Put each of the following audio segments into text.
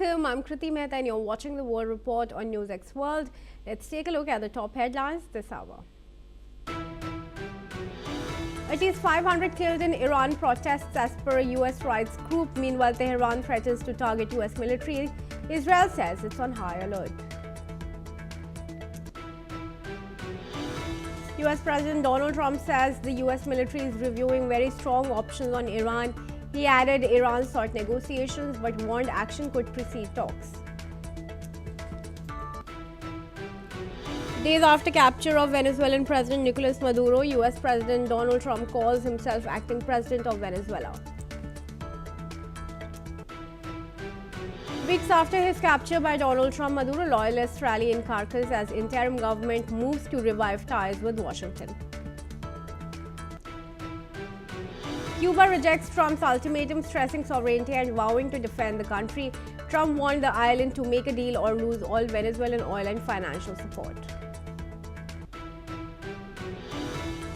Welcome, I'm Kriti Mehta and you're watching the World Report on NewsX World. Let's take a look at the top headlines this hour. At least 500 killed in Iran protests as per a US rights group. Meanwhile, Tehran threatens to target US military. Israel says it's on high alert. US President Donald Trump says the US military is reviewing very strong options on Iran. He added Iran sought negotiations but warned action could precede talks. Days after capture of Venezuelan President Nicolas Maduro, US President Donald Trump calls himself acting president of Venezuela. Weeks after his capture by Donald Trump, Maduro loyalists rally in Caracas as interim government moves to revive ties with Washington. Cuba rejects Trump's ultimatum, stressing sovereignty and vowing to defend the country. Trump warned the island to make a deal or lose all Venezuelan oil and financial support.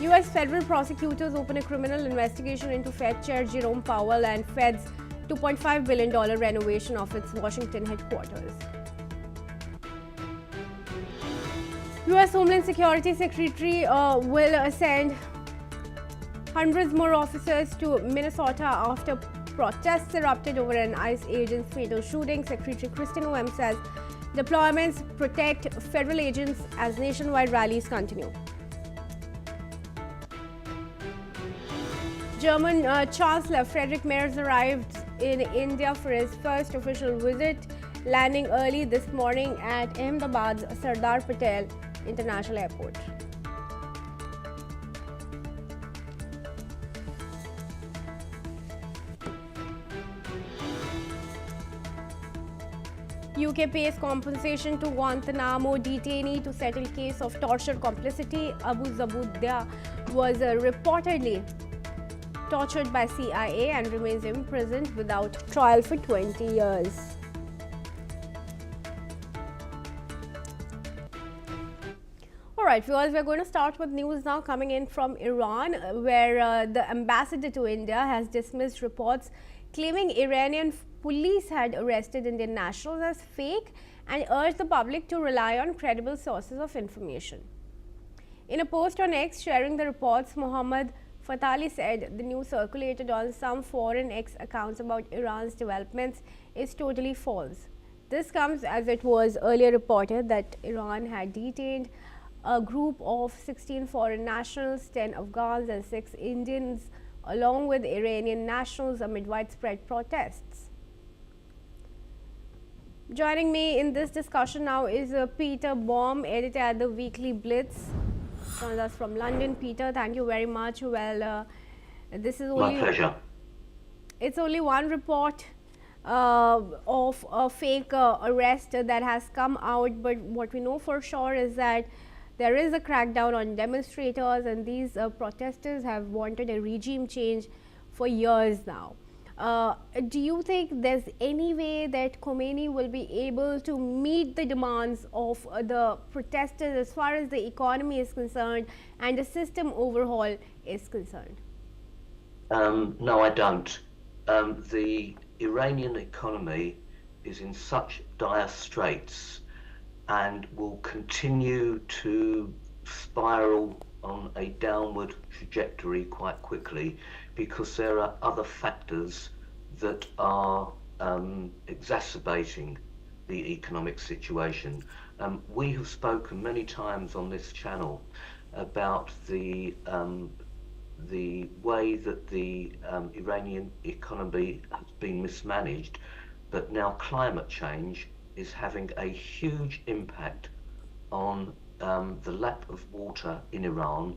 US federal prosecutors open a criminal investigation into Fed Chair Jerome Powell and Fed's $2.5 billion renovation of its Washington headquarters. US Homeland Security Secretary will send hundreds more officers to Minnesota after protests erupted over an ICE agent's fatal shooting. Secretary Kristen Noem says deployments protect federal agents as nationwide rallies continue. German Chancellor Friedrich Merz arrived in India for his first official visit, landing early this morning at Ahmedabad's Sardar Patel International Airport. UK pays compensation to Guantanamo detainee to settle case of torture complicity. Abu Zabudda was reportedly tortured by CIA and remains imprisoned without trial for 20 years. Alright viewers, we're going to start with news now coming in from Iran, where the ambassador to India has dismissed reports claiming Iranian police had arrested Indian nationals as fake and urged the public to rely on credible sources of information. In a post on X sharing the reports, Mohammad Fatali said the news circulated on some foreign X accounts about Iran's developments is totally false. This comes as it was earlier reported that Iran had detained a group of 16 foreign nationals, 10 Afghans and 6 Indians, along with Iranian nationals amid widespread protests. Joining me in this discussion now is Peter Baum, editor at the Weekly Blitz. Joins us from London. Peter, thank you very much. Well, this is only... My pleasure. It's only one report of a fake arrest that has come out, but what we know for sure is that there is a crackdown on demonstrators and these protesters have wanted a regime change for years now. Do you think there's any way that Khomeini will be able to meet the demands of the protesters as far as the economy is concerned and the system overhaul is concerned? No, I don't. The Iranian economy is in such dire straits and will continue to spiral on a downward trajectory quite quickly because there are other factors that are exacerbating the economic situation. We have spoken many times on this channel about the way that the Iranian economy has been mismanaged, but now climate change is having a huge impact on the lack of water in Iran,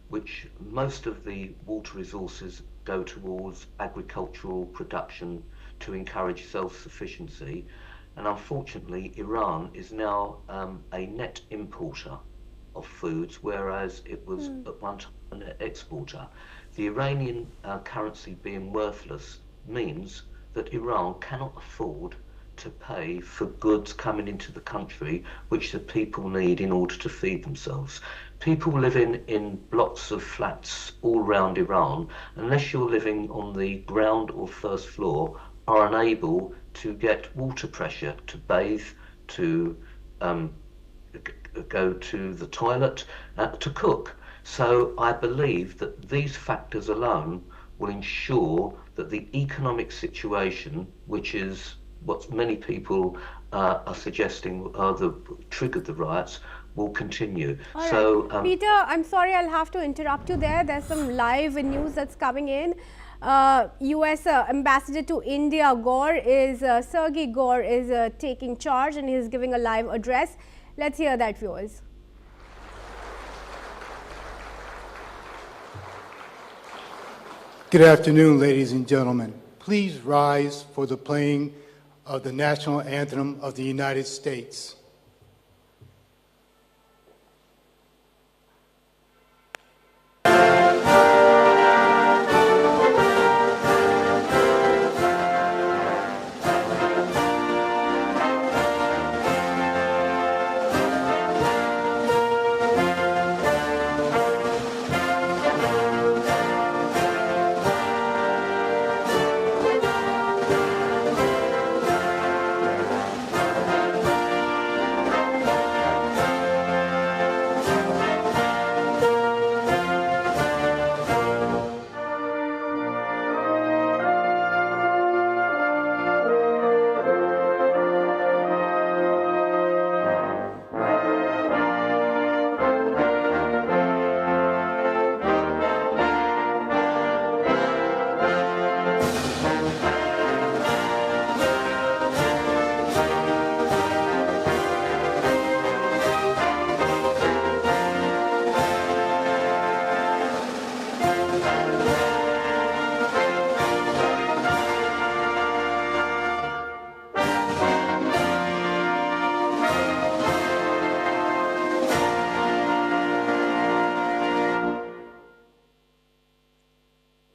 which most of the water resources go towards agricultural production to encourage self-sufficiency. And unfortunately, Iran is now a net importer of foods, whereas it was at one time an exporter. The Iranian currency being worthless means that Iran cannot afford to pay for goods coming into the country which the people need in order to feed themselves. People living in blocks of flats all around Iran, unless you're living on the ground or first floor, are unable to get water pressure, to bathe, to go to the toilet, to cook. So I believe that these factors alone will ensure that the economic situation, which is what many people are suggesting triggered the riots, will continue. All right. So, Peter, I'm sorry, I'll have to interrupt you there. There's some live news that's coming in. U.S. Ambassador to India, Sergey Gore, is taking charge and he's giving a live address. Let's hear that, viewers. Good afternoon, ladies and gentlemen. Please rise for the playing of the national anthem of the United States.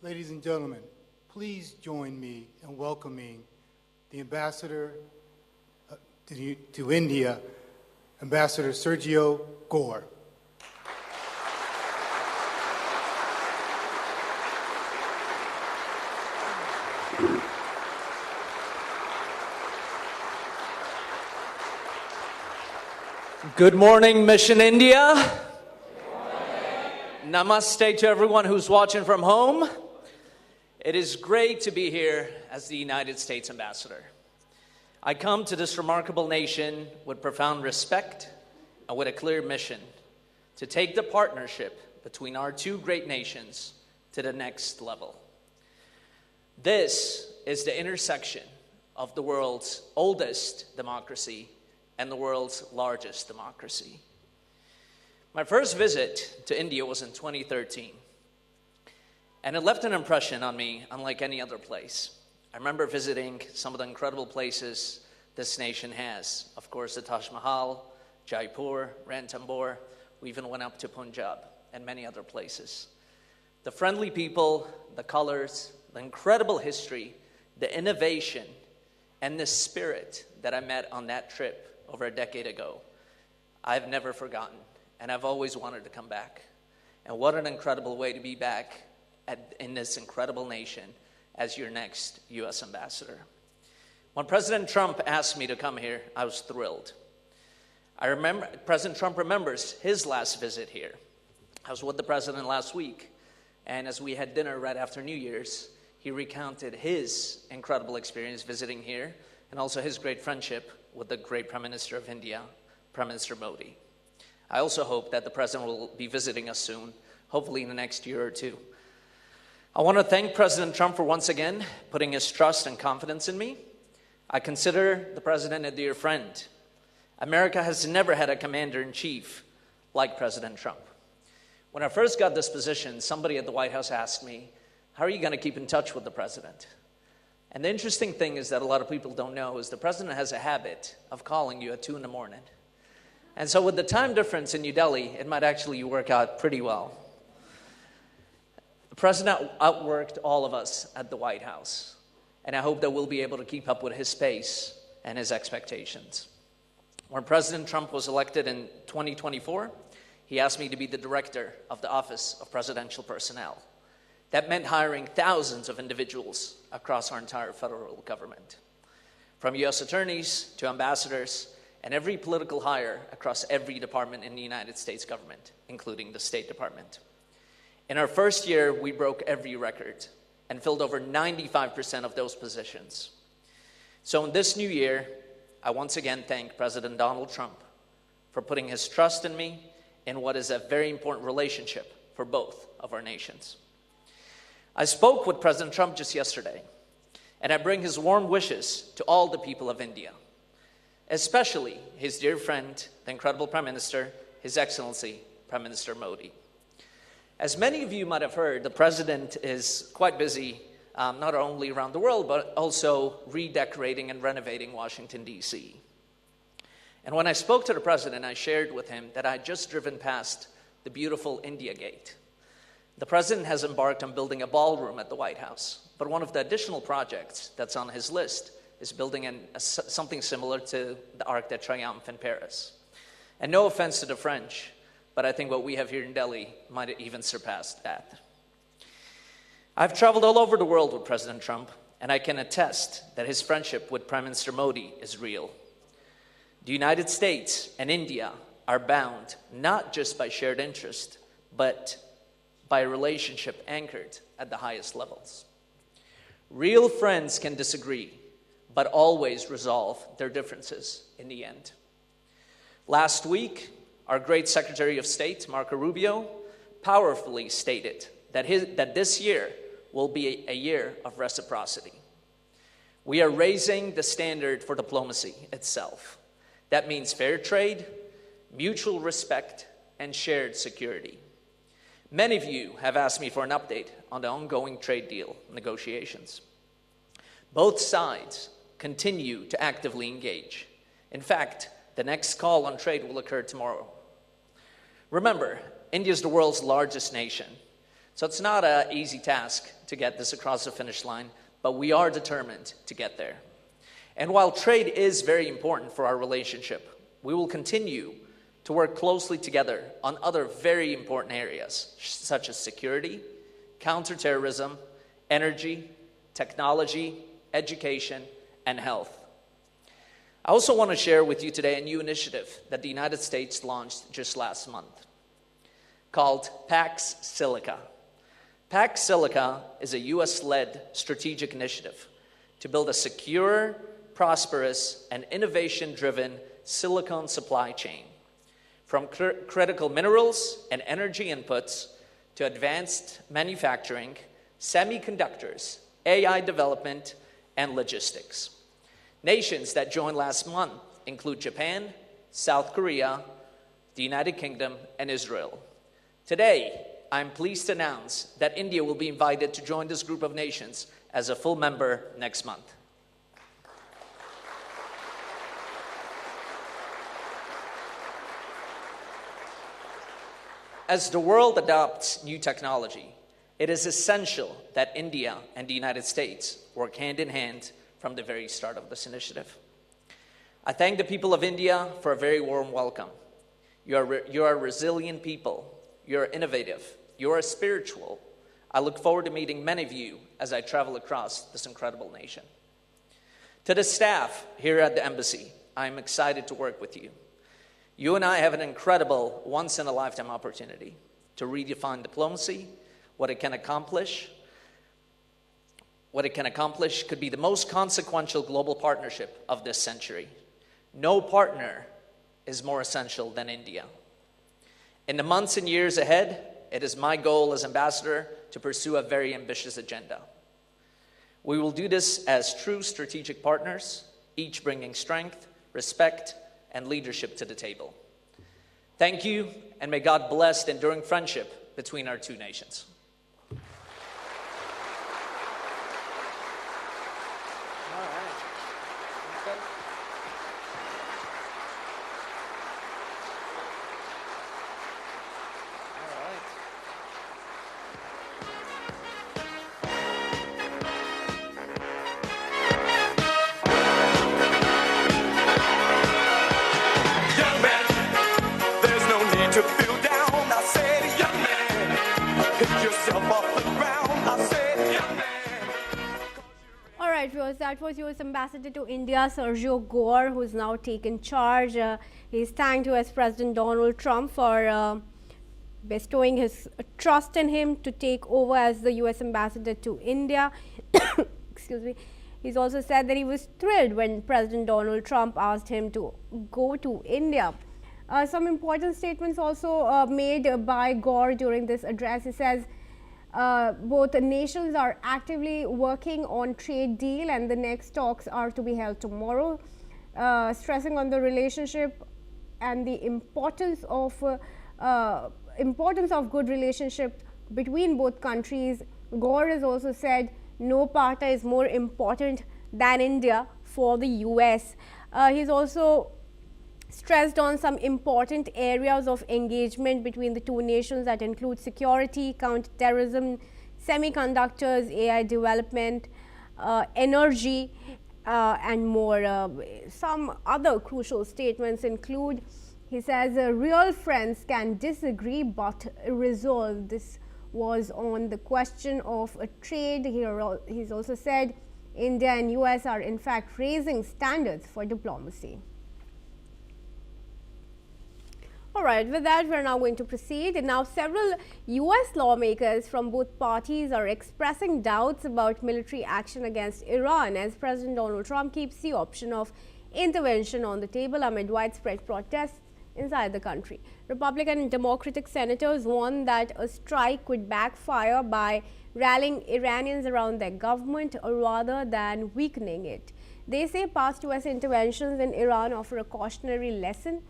Ladies and gentlemen, please join me in welcoming the Ambassador to India, Ambassador Sergio Gore. Good morning, Mission India. Namaste to everyone who's watching from home. It is great to be here as the United States Ambassador. I come to this remarkable nation with profound respect and with a clear mission to take the partnership between our two great nations to the next level. This is the intersection of the world's oldest democracy and the world's largest democracy. My first visit to India was in 2013, and it left an impression on me unlike any other place. I remember visiting some of the incredible places this nation has. Of course, the Taj Mahal, Jaipur, Ranthambore. We even went up to Punjab and many other places. The friendly people, the colors, the incredible history, the innovation, and the spirit that I met on that trip over a decade ago, I've never forgotten, and I've always wanted to come back. And what an incredible way to be back in this incredible nation as your next U.S. ambassador. When President Trump asked me to come here, I was thrilled. I remember President Trump remembers his last visit here. I was with the president last week, and as we had dinner right after New Year's, he recounted his incredible experience visiting here and also his great friendship with the great Prime Minister of India, Prime Minister Modi. I also hope that the president will be visiting us soon, hopefully in the next year or two. I want to thank President Trump for once again putting his trust and confidence in me. I consider the president a dear friend. America has never had a commander-in-chief like President Trump. When I first got this position, somebody at the White House asked me, how are you going to keep in touch with the president? And the interesting thing is that a lot of people don't know is the president has a habit of calling you at 2 a.m. And so with the time difference in New Delhi, it might actually work out pretty well. The president outworked all of us at the White House, and I hope that we'll be able to keep up with his pace and his expectations. When President Trump was elected in 2024, he asked me to be the director of the Office of Presidential Personnel. That meant hiring thousands of individuals across our entire federal government. from U.S. attorneys to ambassadors and every political hire across every department in the United States government, including the State Department. In our first year, we broke every record and filled over 95% of those positions. So in this new year, I once again thank President Donald Trump for putting his trust in me in what is a very important relationship for both of our nations. I spoke with President Trump just yesterday, and I bring his warm wishes to all the people of India, especially his dear friend, the incredible Prime Minister, His Excellency, Prime Minister Modi. As many of you might have heard, the President is quite busy, not only around the world, but also redecorating and renovating Washington, D.C. And when I spoke to the President, I shared with him that I had just driven past the beautiful India Gate. The President has embarked on building a ballroom at the White House, but one of the additional projects that's on his list is building something similar to the Arc de Triomphe in Paris. And no offense to the French, but I think what we have here in Delhi might have even surpassed that. I've traveled all over the world with President Trump, and I can attest that his friendship with Prime Minister Modi is real. The United States and India are bound not just by shared interest, but by a relationship anchored at the highest levels. Real friends can disagree, but always resolve their differences in the end. Last week, our great Secretary of State, Marco Rubio, powerfully stated that this year will be a year of reciprocity. We are raising the standard for diplomacy itself. That means fair trade, mutual respect, and shared security. Many of you have asked me for an update on the ongoing trade deal negotiations. Both sides continue to actively engage. In fact, the next call on trade will occur tomorrow. Remember, India is the world's largest nation, so it's not an easy task to get this across the finish line, but we are determined to get there. And while trade is very important for our relationship, we will continue to work closely together on other very important areas, such as security, counterterrorism, energy, technology, education, and health. I also want to share with you today a new initiative that the United States launched just last month called Pax Silica. Pax Silica is a US-led strategic initiative to build a secure, prosperous, and innovation-driven silicon supply chain, from critical minerals and energy inputs to advanced manufacturing, semiconductors, AI development, and logistics. Nations that joined last month include Japan, South Korea, the United Kingdom, and Israel. Today, I'm pleased to announce that India will be invited to join this group of nations as a full member next month. As the world adopts new technology, it is essential that India and the United States work hand in hand from the very start of this initiative. I thank the people of India for a very warm welcome. You are a resilient people. You are innovative. You are spiritual. I look forward to meeting many of you as I travel across this incredible nation. To the staff here at the embassy, I'm excited to work with you. You and I have an incredible once-in-a-lifetime opportunity to redefine diplomacy, what it can accomplish. What it can accomplish could be the most consequential global partnership of this century. No partner is more essential than India. In the months and years ahead, it is my goal as ambassador to pursue a very ambitious agenda. We will do this as true strategic partners, each bringing strength, respect, and leadership to the table. Thank you, and may God bless the enduring friendship between our two nations. viewers, that was US Ambassador to India, Sergio Gore, who's now taken charge. He's thanked US President Donald Trump for bestowing his trust in him to take over as the US Ambassador to India. Excuse me. He's also said that he was thrilled when President Donald Trump asked him to go to India. Some important statements also made by Gore during this address. He says both nations are actively working on trade deal and the next talks are to be held tomorrow, stressing on the relationship and the importance of good relationship between both countries. Gore has also said no partner is more important than India for the US. He's also stressed on some important areas of engagement between the two nations that include security, counterterrorism, semiconductors, AI development, energy, and more. Some other crucial statements include, he says, real friends can disagree but resolve. This was on the question of trade. He's also said India and US are in fact raising standards for diplomacy. All right, with that, we're now going to proceed. And now, several US lawmakers from both parties are expressing doubts about military action against Iran as President Donald Trump keeps the option of intervention on the table amid widespread protests inside the country. Republican and Democratic senators warn that a strike could backfire by rallying Iranians around their government rather than weakening it. They say past US interventions in Iran offer a cautionary lesson.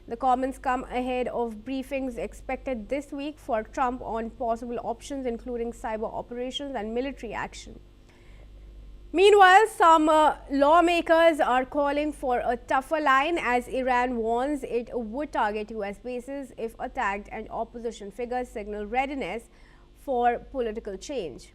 The comments come ahead of briefings expected this week for Trump on possible options, including cyber operations and military action. Meanwhile, some lawmakers are calling for a tougher line as Iran warns it would target US bases if attacked, and opposition figures signal readiness for political change.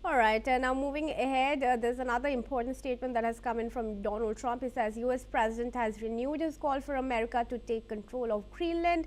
All right, now moving ahead, there's another important statement that has come in from Donald Trump. He says US President has renewed his call for America to take control of Greenland,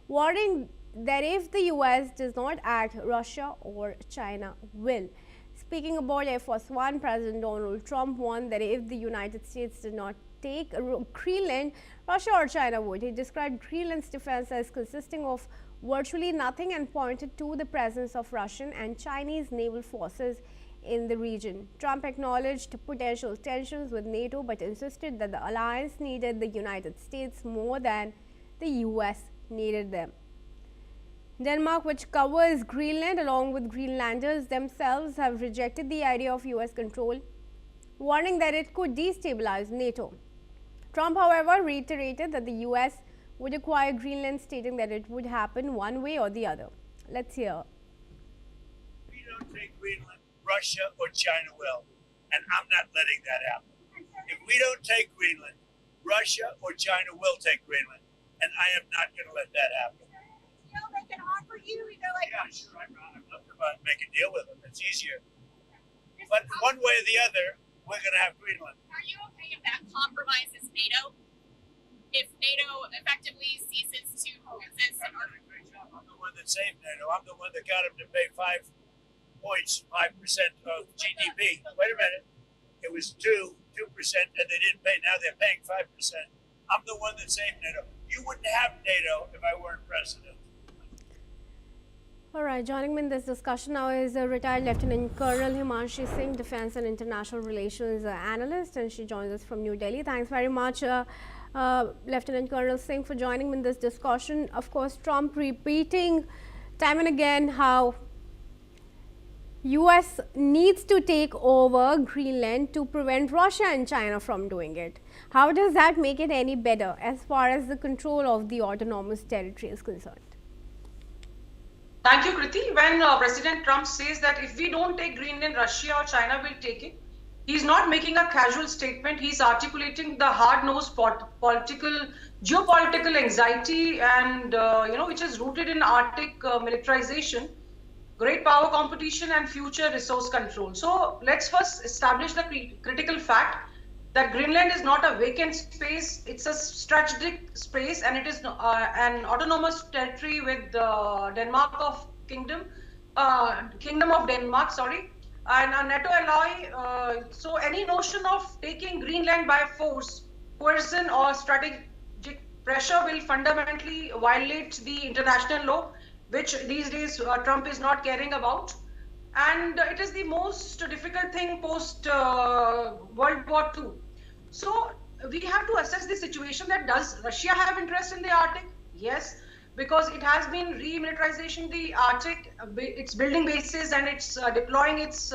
warning that if the US does not act, Russia or China will. Speaking about Air Force One, President Donald Trump warned that if the United States did not take Greenland, Russia or China would. He described Greenland's defense as consisting of virtually nothing and pointed to the presence of Russian and Chinese naval forces in the region. Trump acknowledged potential tensions with NATO but insisted that the alliance needed the United States more than the US needed them. Denmark, which covers Greenland along with Greenlanders themselves, have rejected the idea of US control, warning that it could destabilize NATO. Trump, however, reiterated that the US would acquire Greenland, stating that it would happen one way or the other. Let's hear. If we don't take Greenland, Russia or China will, and I'm not letting that happen. If we don't take Greenland, Russia or China will take Greenland, and I am not going to let that happen. They can offer you, yeah, sure, I'd love to make a deal with them. It's easier. But one way or the other, we're going to have Greenland. Are you okay if that compromises NATO? If NATO effectively ceases to exist? I'm the one that saved NATO. I'm the one that got them to pay 5% of GDP. Wait a minute. It was 2%, and they didn't pay. Now they're paying 5%. I'm the one that saved NATO. You wouldn't have NATO if I weren't president. All right, joining me in this discussion now is retired Lieutenant Colonel Himanshi Singh, Defense and International Relations Analyst, and she joins us from New Delhi. Thanks very much, Lieutenant Colonel Singh, for joining me in this discussion. Of course, Trump repeating time and again how US needs to take over Greenland to prevent Russia and China from doing it. How does that make it any better as far as the control of the autonomous territory is concerned? Thank you, Kriti. When President Trump says that if we don't take Greenland, Russia or China will take it, he's not making a casual statement. He's articulating the hard-nosed geopolitical anxiety and, which is rooted in Arctic militarization, great power competition and future resource control. So let's first establish the critical fact that Greenland is not a vacant space, it's a strategic space, and it is an autonomous territory with Denmark of Kingdom of Denmark, sorry, and a NATO ally. So any notion of taking Greenland by force, coercion, or strategic pressure will fundamentally violate the international law, which these days Trump is not caring about. And it is the most difficult thing post World War II. So we have to assess the situation that does Russia have interest in the Arctic? Yes, because it has been remilitarization the Arctic, it's building bases and it's deploying its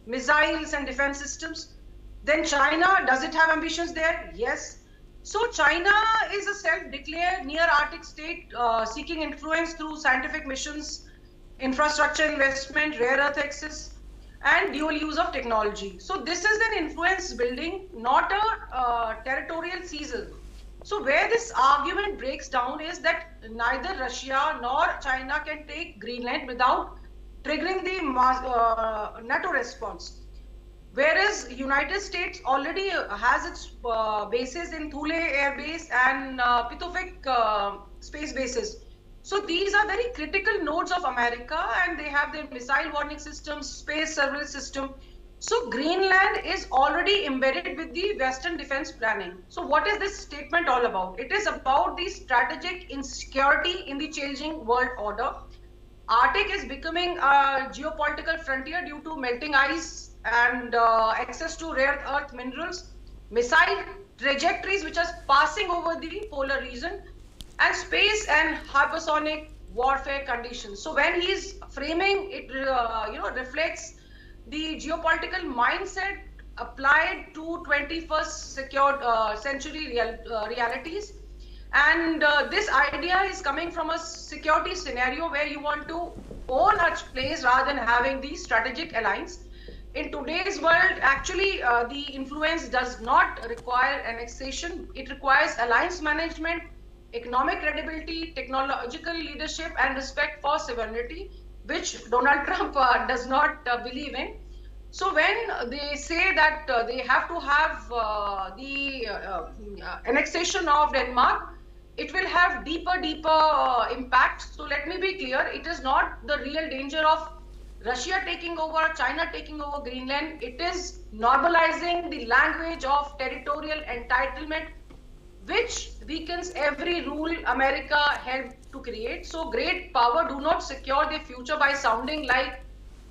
missiles and defense systems. Then China, does it have ambitions there? Yes. So China is a self-declared near Arctic state seeking influence through scientific missions, infrastructure investment, rare earth access, and dual use of technology. So this is an influence building, not a territorial seizure. So where this argument breaks down is that neither Russia nor China can take Greenland without triggering the NATO response. Whereas United States already has its bases in Thule Air Base and Pituffik space bases. So these are very critical nodes of America, and they have their missile warning systems, space surveillance system. So Greenland is already embedded with the Western defense planning. So what is this statement all about? It is about the strategic insecurity in the changing world order. Arctic is becoming a geopolitical frontier due to melting ice and access to rare earth minerals, missile trajectories which are passing over the polar region, and space and hypersonic warfare conditions. So when he's framing it, reflects the geopolitical mindset applied to 21st century realities. And this idea is coming from a security scenario where you want to own a place rather than having the strategic alliance. In today's world, actually, the influence does not require annexation. It requires alliance management, economic credibility, technological leadership, and respect for sovereignty, which Donald Trump does not believe in. So when they say that they have to have the annexation of Denmark, it will have deeper impact. So let me be clear, it is not the real danger of Russia taking over, China taking over Greenland. It is normalizing the language of territorial entitlement, which weakens every rule America helped to create. So great power do not secure their future by sounding like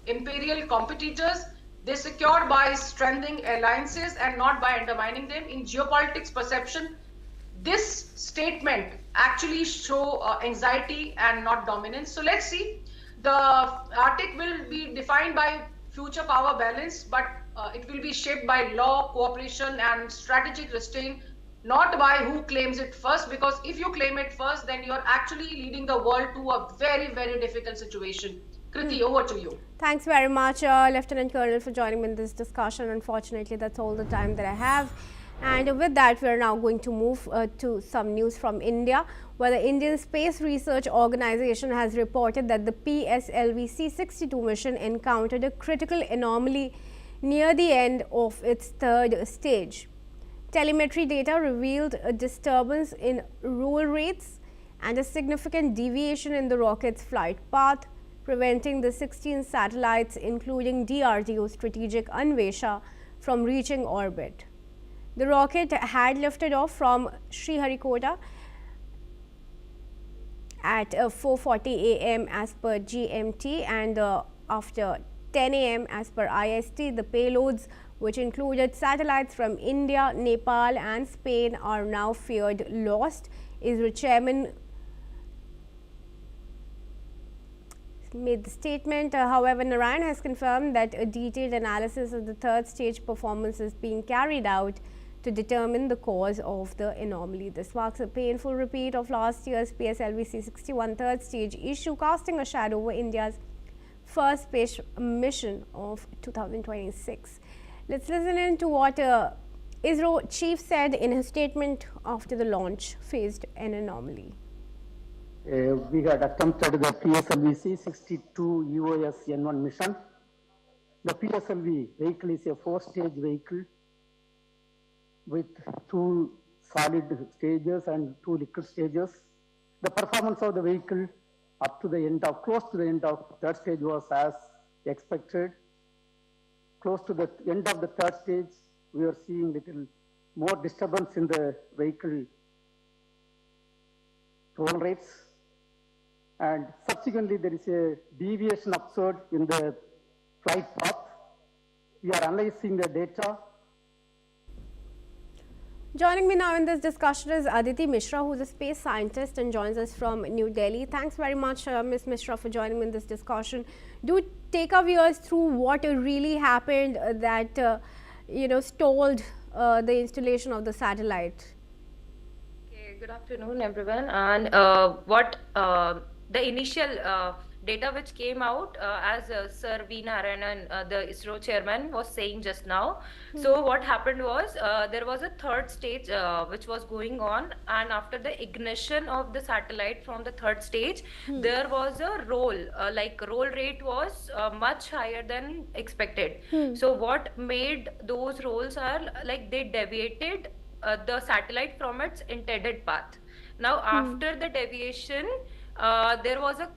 imperial competitors. They secure by strengthening alliances and not by undermining them. In geopolitics perception, this statement actually show anxiety and not dominance. So let's see. The Arctic will be defined by future power balance, but it will be shaped by law, cooperation, and strategic restraint, not by who claims it first, because if you claim it first, then you're actually leading the world to a very, very difficult situation. Kriti, over to you. Thanks very much, Lieutenant Colonel, for joining me in this discussion. Unfortunately, that's all the time that I have. And with that, we are now going to move to some news from India, where the Indian Space Research Organization has reported that the PSLV C-62 mission encountered a critical anomaly near the end of its third stage. Telemetry data revealed a disturbance in roll rates and a significant deviation in the rocket's flight path, preventing the 16 satellites, including DRDO strategic Anvesha, from reaching orbit. The rocket had lifted off from Sriharikota at 4:40 a.m. as per GMT, and after 10 a.m. as per IST, the payloads, which included satellites from India, Nepal and Spain, are now feared lost. ISRO chairman made the statement. However, Narayan has confirmed that a detailed analysis of the third stage performance is being carried out to determine the cause of the anomaly. This marks a painful repeat of last year's PSLV C-61 third stage issue, casting a shadow over India's first space mission of 2026. Let's listen in to what ISRO chief said in his statement after the launch faced an anomaly. We had attempted the PSLV C-62 UOS N1 mission. The PSLV vehicle is a 4-stage vehicle with 2 solid stages and 2 liquid stages. The performance of the vehicle up to the end of, close to the end of third stage was as expected. Close to the end of the third stage, we are seeing little more disturbance in the vehicle roll rates. And subsequently, there is a deviation observed in the flight path. We are analyzing the data. Joining me now in this discussion is Aditi Mishra, who is a space scientist and joins us from New Delhi. Thanks very much, Ms. Mishra, for joining me in this discussion. Do take our viewers through what really happened that stalled the installation of the satellite. Okay, good afternoon, everyone. And what the initial data which came out as Sir V. Narayanan, the ISRO chairman, was saying just now. So what happened was there was a third stage which was going on, and after the ignition of the satellite from the third stage, there was a roll, roll rate was much higher than expected. So what made those rolls are like they deviated the satellite from its intended path. Now after the deviation, there was a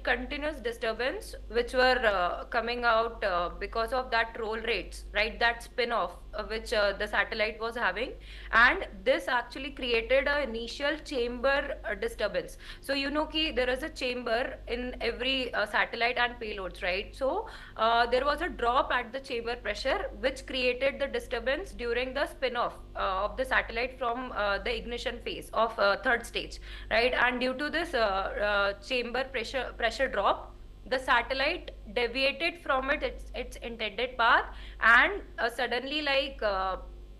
continuous disturbance which were coming out because of that roll rates, right? That spin off which the satellite was having, and this actually created an initial chamber disturbance. So you know there is a chamber in every satellite and payloads, right? So there was a drop at the chamber pressure which created the disturbance during the spin off of the satellite from the ignition phase of third stage, right? And due to this chamber pressure drop, the satellite deviated from its intended path, and suddenly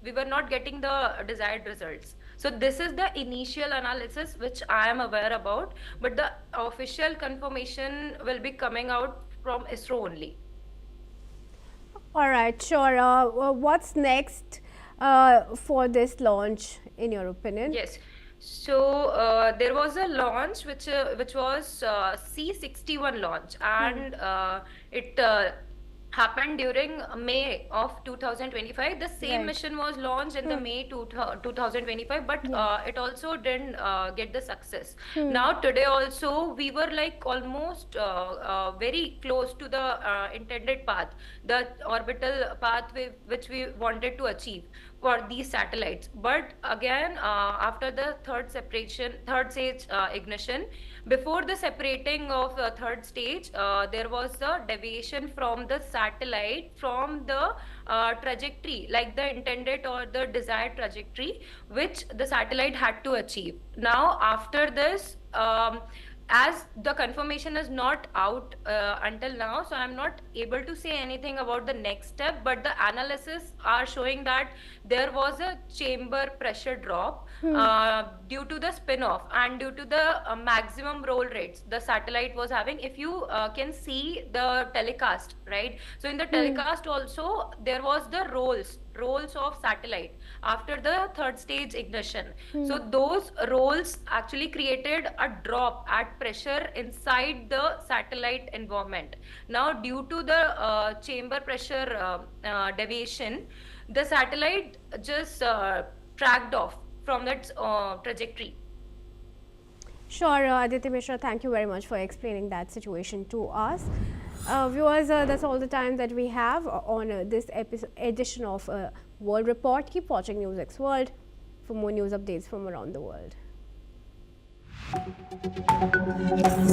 we were not getting the desired results. So this is the initial analysis which I am aware about, but the official confirmation will be coming out from ISRO only. All right, sure. What's next for this launch, in your opinion? Yes. So there was a launch which was C-61 launch, and it happened during May of 2025. The same mission was launched in the May 2025, but it also didn't get the success. Now today also we were almost very close to the intended path, the orbital path which we wanted to achieve for these satellites. But again, after the third stage ignition, before the separating of the third stage, there was a deviation from the satellite from the trajectory, like the intended or the desired trajectory which the satellite had to achieve. Now after this, as the confirmation is not out until now, so I'm not able to say anything about the next step, but the analysis are showing that there was a chamber pressure drop due to the spin-off and due to the maximum roll rates the satellite was having. If you can see the telecast, right? So in the telecast also there was the rolls of satellite after the third stage ignition. So those rolls actually created a drop at pressure inside the satellite environment. Now due to the chamber pressure deviation, the satellite just tracked off from its trajectory. Sure, Aditi Mishra, thank you very much for explaining that situation to us. Viewers, that's all the time that we have on this edition of World Report. Keep watching NewsX World for more news updates from around the world.